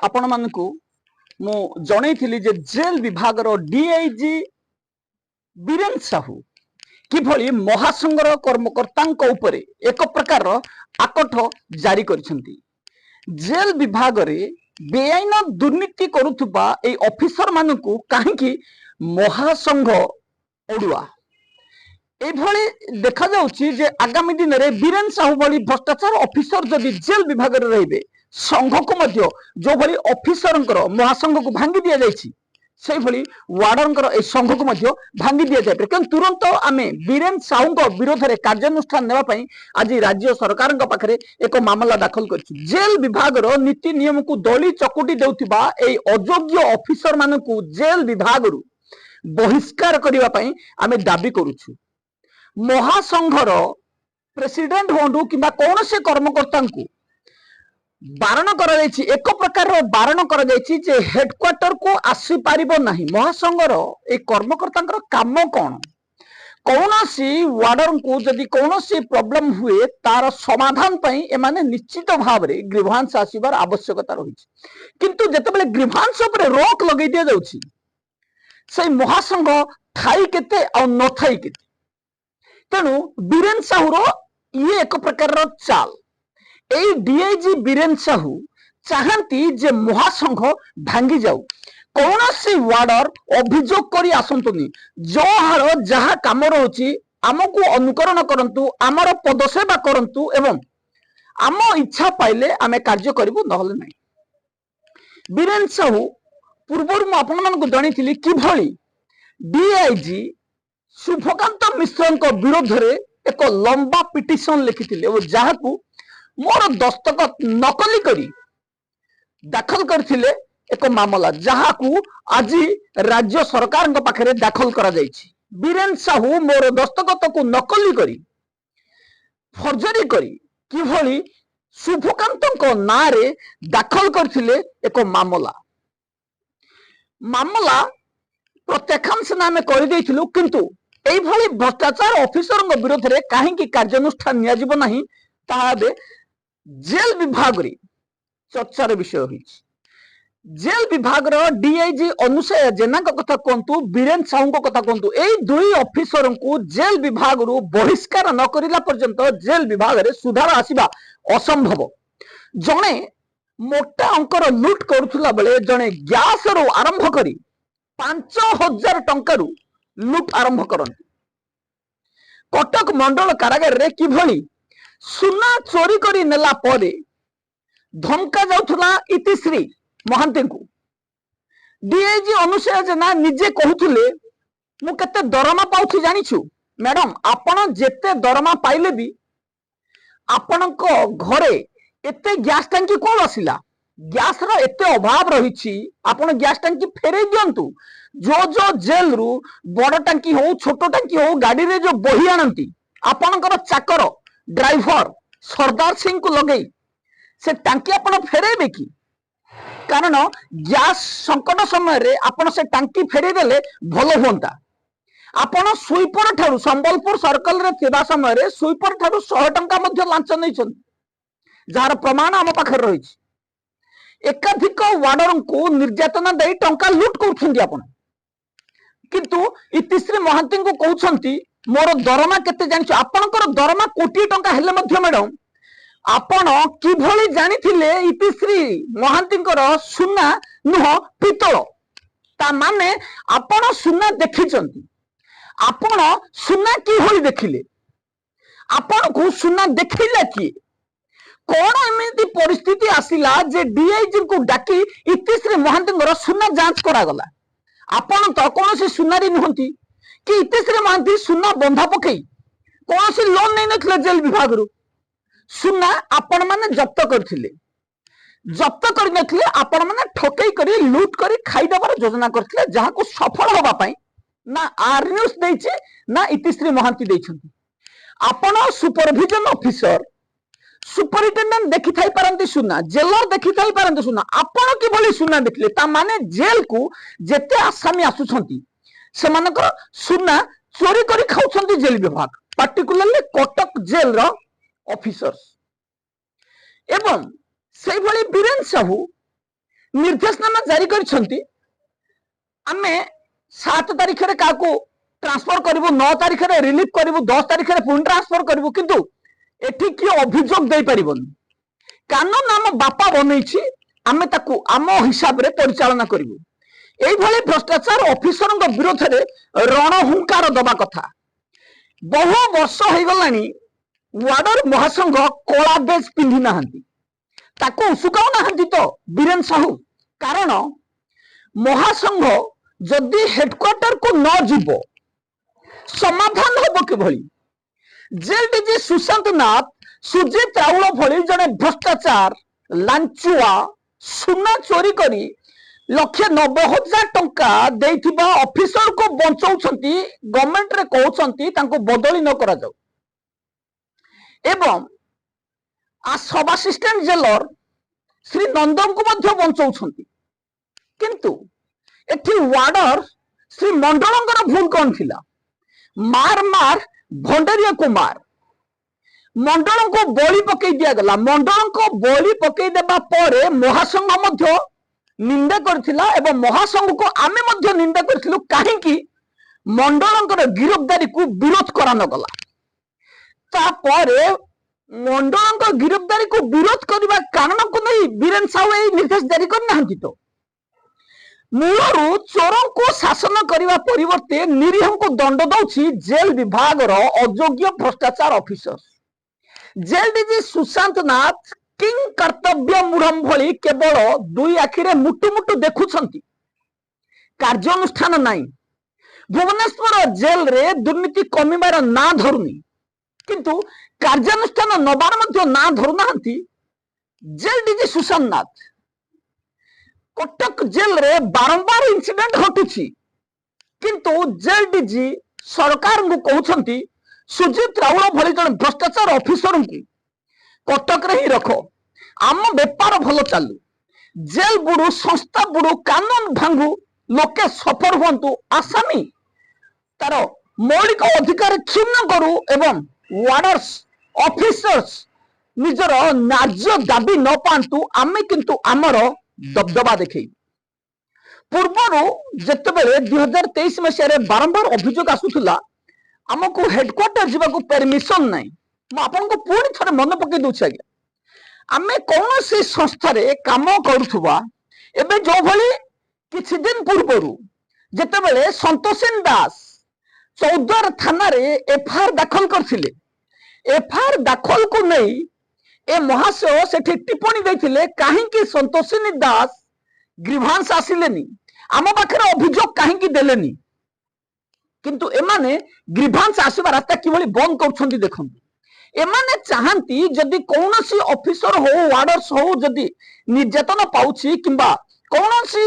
आपण मानकु मु जणैथिली जे जेल विभाग रो डीआईजी बीरेन साहू किभली महासंघर कर्मकर्ता उपरे एक प्रकार आकठ जारी करिसेंती। जेल विभाग रे बेआईन दुर्नीति करुथुबा ए ऑफिसर मानकु काहेकि महासंघ ओडुआ एभली देखा जाउची जे आगामी दिन रे बीरेन साहू भली भ्रष्टाचार ऑफिसर जदि जेल विभाग रे रहिबे संघ को मध्य जो भली ऑफिसरंकर महासंघ को भांगी दिया जायछि से भली वार्डनकर ए संघ को मध्य भांगी दिया जाय पर तुरंत आमे बीरेन साहू को विरोध रे कार्यानुष्ठान नेबा पई आज राज्य सरकार पाखरे एक मामला दाखल करछि। जेल विभाग रो नीति नियम को दली चकुटी देउथिबा ए अयोग्य ऑफिसर मानकु जेल विभाग रु बहिष्कार करिवा पई आमे दाबी करूछु। महासंघर प्रेसिडेंट होंडु किंबा कौन से कर्मकर्ता को बारण कर एक प्रकार बारण कर जे हेडक्वार्टर को आसी पारिबो नहीं। महासंघर ए कर्मकर्ता काम कौन कौन सी वार्डन को जदि कौन सी प्रॉब्लम हुए तार समाधान पई एमाने निश्चित भाव रे ग्रीवांस आसीबार आवश्यकता रही किंतु जेतेबेले ग्रीवांस ऊपर रोक लगे दिया जाउछि से महासंघ थाई केते और न थाई केते तेणु बीरेन साहू ये एक प्रकार चाल ए डीआईजी बीरेन साहू चाहती जे महासंघ भांगी जाऊ कौन सी वार्डर अभियोग करी आसंतुनी जो हार जहा काम रही आमको अनुकरण करंतु आमर पदसेवा करंतु एवं आम इच्छा पाइले आमे कार्य करिबु नहले नहीं। बीरेन साहू पूर्व मु आपण मानकु जणीथिली किभली डीआईजी शुभकांत मिश्र विरोध रे एक लंबा पिटिशन लिखिथिले और जहाकू मोर दस्तखत नकली करी दाखल करथिले एक मामला जहाकू आज राज्य सरकार पाखरे दाखल करा जायछि। बीरेन साहू मोर दस्तखत को नकली करी फर्जरी करी किभली शुभकांत ना रे दाखल करथिले एक मामला प्रत्याख्यान नाम कर देइथिलु किंतु एभली भ्रष्टाचार ऑफिसर विरोध में कहीं कार्यानुष्ठान नियाजिबो नहीं ताहा जेल विभाग रे चर्चार विषय होइछि। जेल विभाग रो डीआईजी अनुसया जेना कथा कहतु बीरेन साहू कथा कहतु ए दुई ऑफिसर को जेल विभाग रु बहिष्कार न करिला पर्यंत जेल विभाग रे सुधार आसीबा असंभव। जणे मोटा अंकर लूट करुथुला बेले जणे गैस रो आरंभ करी 5000 टंका रु लूट आरंभ करती। कटक मंडल कारागार रे किभली सुना चोरी करी नेला परे धमका जाउथुला इतिश्री महांती को डीआईजी अनुसया जेना निजे कहूथुले मु केते दरमा पाउछि जानिछु मैडम आपण जेते दरमा पाइले भी आपणको घरे एते गैस टंकी कोन आसिला गैस रो एते अभाव रही आपण गैस टंकी फेरे दियंतु। जो जेल रु बड़ टंकी हो छोट टंकी हो गाड़ी रे जो बही आनती आपणकर चाकर ड्राइवर सरदार सिंह को लगे से टांकी आपण फेरेबे कि कारण गैस संकट समय रे आपण से टांकी फेरे देले भलो होंता। आपण सुईपर ठारू संबलपुर सर्कल रे थिबा समय रे सुईपर ठारू 100 टंका मध्ये लांच नै छन जार प्रमाण हम पाखर रही एकाधिक वार्डर को निर्यातना दे टंका लूट करछन्ती आपण किंतु इतिश्री महांती को कहउछन्ती मोर दरमा केते जानिछु आपनकर दरमा कोटी टंका हेले मध्ये मैडम आपण किभली जानिथिले इतिश्री महांतीकर सुना नुह पितल ता माने आपण सुना देखिचन्ती आपण सुना किभली देखिले आपण को सुना देखिला कि कौन एमती परिस्थिति आसिला जे डीआईजी को डाकी इतिश्री महांती सुना जांच करागला आपण तो कौन से सुनारी नुहंती कि इतिश्री महांती सुना बंधा पकई कौन से लोन नहीं नथिले जेल विभाग रु सुना आपण माने जब्त करथिले जब्त कर नथिले आपण माने ठकई करी लूट करी खाई दबार योजना करथिले जहा को सफल होबा पई ना आर न्यूज देछि ना इतिश्री महांती देछंती। आपण सुपरविजन ऑफिसर सुपरिटेंडेंट देखि थाई पारंती सुना जेलर देखि थाई पारंती सुना आपण कि भली सुना देखले ता माने जेल को जेते आसामी आसुछंती सेमानकर सुना चोरी करी खाउछंती जेल विभाग पार्टिकुलरली कटक जेल रो ऑफिसर्स एवं से भली बीरेन साहू निर्देशनामा जारी करिसेंती आमे 7 तारिख रे काको ट्रांसफर करिवो 9 तारिख रे रिलीफ करिवो 10 तारिख रे पुन ट्रांसफर करिवो किंतु एठी की अभियोग दे परिबोनी कानून आम बापा बनैछि आमे ताकू आम हिसाब रे परिचालना करिवो एई भली भ्रष्टाचार ऑफिसर विरोध रे रणहुंकार दबा कथा बहु वर्ष हो गलानी वार्डर महासंघ कला बेज पिंधि नाहंती ताको उसुकाउ नाहंती तो बीरेन साहू कारण महासंघ जदि हेडक्वार्टर को न जीवो समाधान होबो कि भली जेल डीजी सुशांत नाथ सुजीत राउल भली जने भ्रष्टाचार लांचुआ सुना चोरी करी 1,90,000 टंका देइथिबा ऑफिसर को बंचौछंती गवर्नमेंट रे कहउछंती तांको बदली न करा जाऊ एवं आ सब असिस्टेंट जेलर श्री नंदन को मध्य बंचौछंती किंतु एठी वार्डर श्री मंडलंकर भूल कौन थिला मार मार भंडारिया को मार मंडल को बलि पकई दिया गला मंडल को बलि पकई देबा परे महासंघ मध्य निंदा करथिला एवं महासंघ को आमे मध्य निंदा करथिलु काहे कि मंडलंकर गिरफ्तारी को विरोध करा न गला ता परे मंडलंकर गिरफ्तारी को विरोध करबा कारण को नहीं बीरेन साहू ए निर्देश जारी कर नाहंती तो मूलरू चोरों को शासन करने परिवर्ते निरीह को दंड दौची जेल विभाग अयोग्य भ्रष्टाचार ऑफिसर जेल डीजी सुशांत नाथ किंग कर्तव्य मूढ़ भली केवल दुई आखिरे मुटु मुटु देखुछंती कार्यानुष्ठान नहीं भुवनेश्वर जेल रे दुर्नीति कमिबार ना धरुनी किंतु कार्यानुष्ठान नबार मध्य ना धरु नाहंती जेल डीजी सुशांत नाथ कटक जेल रे बारंबार इंसिडेंट घटुची किंतु जेल डीजी सरकार को कहउछंती सुजीत राउल भली जन भ्रष्टाचार ऑफिसर को कटक रे ही रखो आम बेपार भलो चालू जेल बुड़ू संस्था बुड़ू कानून भांगू लोके सफर हुंतु आसामी तार मौलिक अधिकार क्षुण्ण करू एवं वार्डर्स ऑफिसर्स निजर न्याज्य दाबी न पांतु आमे किंतु आमर दबदबा देखई पूर्वर जितेबले 2023 मसीह बारंबार अभियोग आसूला आमको हेडक्वार्टर जावाक परमिशन ना मुझे पुणी थे मन पकई दूसरी आज्ञा आम कौन से संस्था काम करुवा एवं जो भली किछि दिन पूर्वर जितेबले संतोषेन दास चौद्वार थाना एफआईआर दाखल करथिले एफआईआर दाखल को नहीं ए महाशय सेठी टिप्पणी देथिले काहेकि संतोषिनी दास ग्रीभांस आसिलेनी आम पाखरे अभियोग काहेकि देलेनी किंतु एमाने ग्रीभांस आसीबा रास्ता किभली बंद करछंती देखंतु एमाने चाहंती जदि कौनसी ऑफिसर हो वार्डर्स हो जदि निर्यातन पाउछि किंबा कौनसी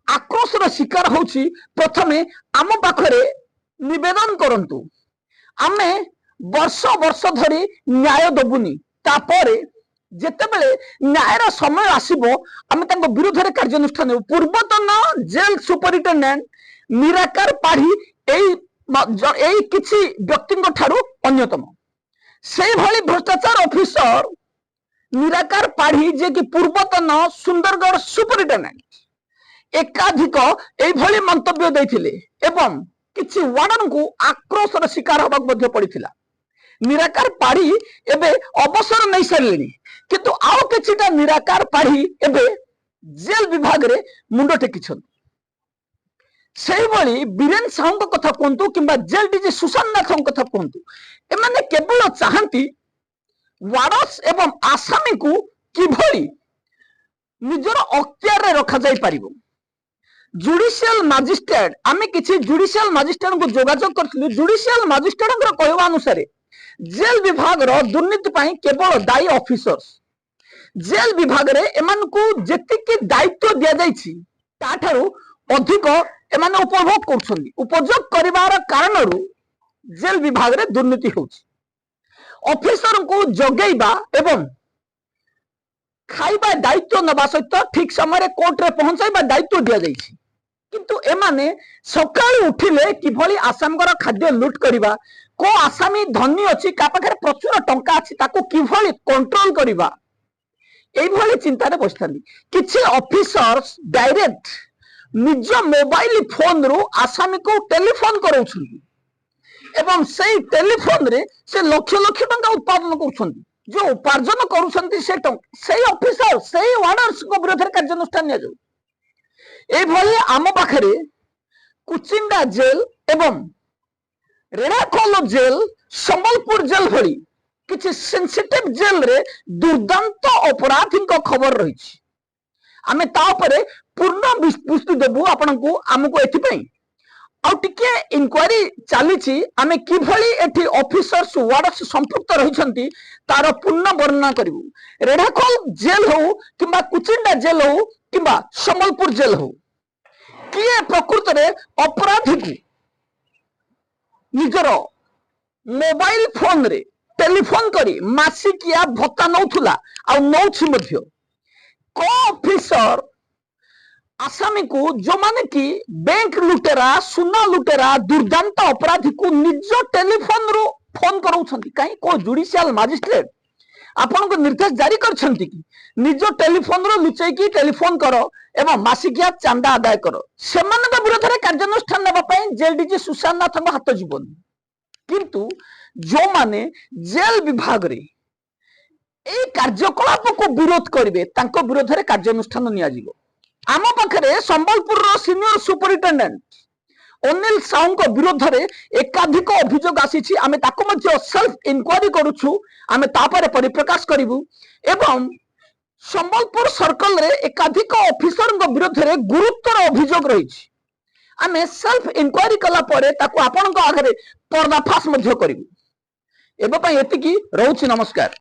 आक्रोशर शिकार होछि प्रथमे आम पाखरे निवेदन करंतु आमे वर्ष वर्ष धरी न्याय दबुनी तापरे जेतेबेले न्यायर समय आसीबो आमे तांको विरोध रे कार्यानुष्ठान नेउ पूर्वतन जेल सुपरिटेंडेंट निराकार पाढ़ी एई किछि व्यक्तिଙ୍କ ठारू अन्यतम सेई भली भ्रष्टाचार ऑफिसर निराकार पाढ़ी जे कि पूर्वतन सुंदरगढ़ सुपरिटेंडेंट एकाधिक एई भली मंतव्य दैथिले एवं किछि वार्डन को आक्रोशर शिकार होबाक मध्य पड़िथिला निराकार पाढ़ी एबे अवसर नहीं सारे किंतु आउ किछिटा निराकार पाढ़ी एबे जेल विभाग रे मुंड टेकिछन सेही भली बीरेन साहू कथा कहतु किंबा जेल डीजी सुशांत नाथ कथा कहतु एमाने केवल चाहती वार्डर्स एवं आसामी को किभली निजर अख्तियार रे रखा जाई परिबो जुडिशियल मजिस्ट्रेट आमे किछि जुडिशियल मजिस्ट्रेट को जोगाजोग करथिलु जुडिशियल मजिस्ट्रेट कहवा अनुसार जेल विभाग रो दुर्नीति पाई केवल दायी ऑफिसर्स जेल विभाग रे एमान को जेतिके दायित्व दिया जाइछि ताठारु अधिक एमान उपभोग करछन्ती उपभोग करिवार कारणरु जेल विभाग रे दुर्नीति होछि ऑफिसर को जगैबा एवं खाइबा दायित्व नबा सहित ठीक समय कोर्ट रे पहुंचाइबा दायित्व दिया जाइछि किंतु एमाने सकाळु उठिले किभली आसामगर खाद्य लूट करिबा को आसामी धनी अच्छी का पाखे प्रचुर टंका अच्छी ताको किभली कंट्रोल करिबा এইভাবে চিন্তাରେ ବସିଥାନ୍ତି। କିଛି ଅଫିସର୍ସ ଡାଇରେକ୍ଟ ନିଜ ମୋବାଇଲ ଫୋନରୁ ଆସାମୀକୁ ଟେଲିଫୋନ କରାଉଛନ୍ତି ଏବଂ ସେଇ ଟେଲିଫୋନରେ ସେ ଲକ୍ଷ ଲକ୍ଷ ଟଙ୍କା ଉତ୍ପାଦନ କରୁଛନ୍ତି। ଯୋଉ ଉପାର୍ଜନ କରୁଛନ୍ତି ସେଇ ଅଫିସର ସେଇ ୱାର୍ଡର୍ସଙ୍କ ବିରୋଧରେ କାର୍ଯ୍ୟାନୁଷ୍ଠାନ ନିଆଯାଉ। এইভাবে ଆମ ପାଖରେ କୁଚିଣ୍ଡା ଜେଲ ଏବଂ ରେଢାଖୋଲ ଜେଲ, ସମ୍ବଲପୁର ଜେଲ ଭଳି କିଛି ସେନ୍ସିଟିଭ ଜେଲରେ ଦୁର୍ଦାନ୍ତ ଅପରାଧୀଙ୍କ ଖବର ରହିଛି। ଆମେ ତା ଉପରେ ପୂର୍ଣ୍ଣ ବିସ୍ତୃତି ଦେବୁ ଆପଣଙ୍କୁ। ଆମକୁ ଏଥିପାଇଁ ଆଉ ଟିକେ ଇନକ୍ୱାରି ଚାଲିଛି, ଆମେ କିଭଳି ଏଠି ଅଫିସର୍ସ ୱାର୍ଡର୍ସ ସମ୍ପୃକ୍ତ ରହିଛନ୍ତି ତାର ପୂର୍ଣ୍ଣ ବର୍ଣ୍ଣନା କରିବୁ। ରେଢାଖୋଲ ଜେଲ ହଉ କିମ୍ବା କୁଚିଣ୍ଡା ଜେଲ ହଉ କିମ୍ବା ସମ୍ବଲପୁର ଜେଲ ହଉ, କିଏ ପ୍ରକୃତରେ ଅପରାଧୀକୁ ନିଜର ମୋବାଇଲ ଫୋନରେ ଟେଲିଫୋନ କରି ମାସିକିଆ ଭତ୍ତା ନଉଥିଲା ଆଉ ନଉଛି ମଧ୍ୟ। କୋ ଅଫିସର ଆସାମୀକୁ ଯୋଉମାନେ କି ବ୍ୟାଙ୍କ ଲୁଟେରା, ସୁନା ଲୁଟେରା, ଦୁର୍ଦାନ୍ତ ଅପରାଧୀକୁ ନିଜ ଟେଲିଫୋନରୁ ଫୋନ କରାଉଛନ୍ତି। କାହିଁ କୋ ଜୁଡିସିଆଲ ମାଜିଷ୍ଟ୍ରେଟ ଆପଣଙ୍କୁ ନିର୍ଦ୍ଦେଶ ଜାରି କରିଛନ୍ତି କି ନିଜ ଟେଲିଫୋନରୁ ଲୁଚେଇକି ଟେଲିଫୋନ କର ଏବଂ ମାସିକିଆ ଚାନ୍ଦା ଆଦାୟ କର? ସେମାନଙ୍କ ବିରୋଧରେ କାର୍ଯ୍ୟାନୁଷ୍ଠାନ ନେବା ପାଇଁ ଜେଲ ଡିଜି ସୁଶାନ୍ତ ନାଥଙ୍କ ହାତ ଯିବନି। କିନ୍ତୁ ଯୋଉମାନେ ଜେଲ ବିଭାଗରେ এই କାର୍ଯ୍ୟକଳାପକୁ ବିରୋଧ କରିବେ ତାଙ୍କ ବିରୋଧରେ କାର୍ଯ୍ୟାନୁଷ୍ଠାନ ନିଆଯିବ। ଆମ ପାଖରେ ସମ୍ବଲପୁରର ସିନିୟର ସୁପରିଟେଣ୍ଡେଣ୍ଟ ଅନିଲ ସାହୁଙ୍କ ବିରୋଧରେ ଏକାଧିକ ଅଭିଯୋଗ ଆସିଛି। ଆମେ ତାକୁ ମଧ୍ୟ ସେଲ୍ଫ ଇନକ୍ୱାରି କରୁଛୁ, ଆମେ ତାପରେ ପରିପ୍ରକାଶ କରିବୁ। ଏବଂ ସମ୍ବଲପୁର ସର୍କଲରେ ଏକାଧିକ ଅଫିସରଙ୍କ ବିରୋଧରେ ଗୁରୁତର ଅଭିଯୋଗ ରହିଛି। ଆମେ ସେଲ୍ଫ ଇନକ୍ୱାରି କଲା ପରେ ତାକୁ ଆପଣଙ୍କ ଆଗରେ ପର୍ଦ୍ଦାଫାଶ ମଧ୍ୟ କରିବୁ। ଏବେ ପାଇଁ ଏତିକି, ରହୁଛି, ନମସ୍କାର।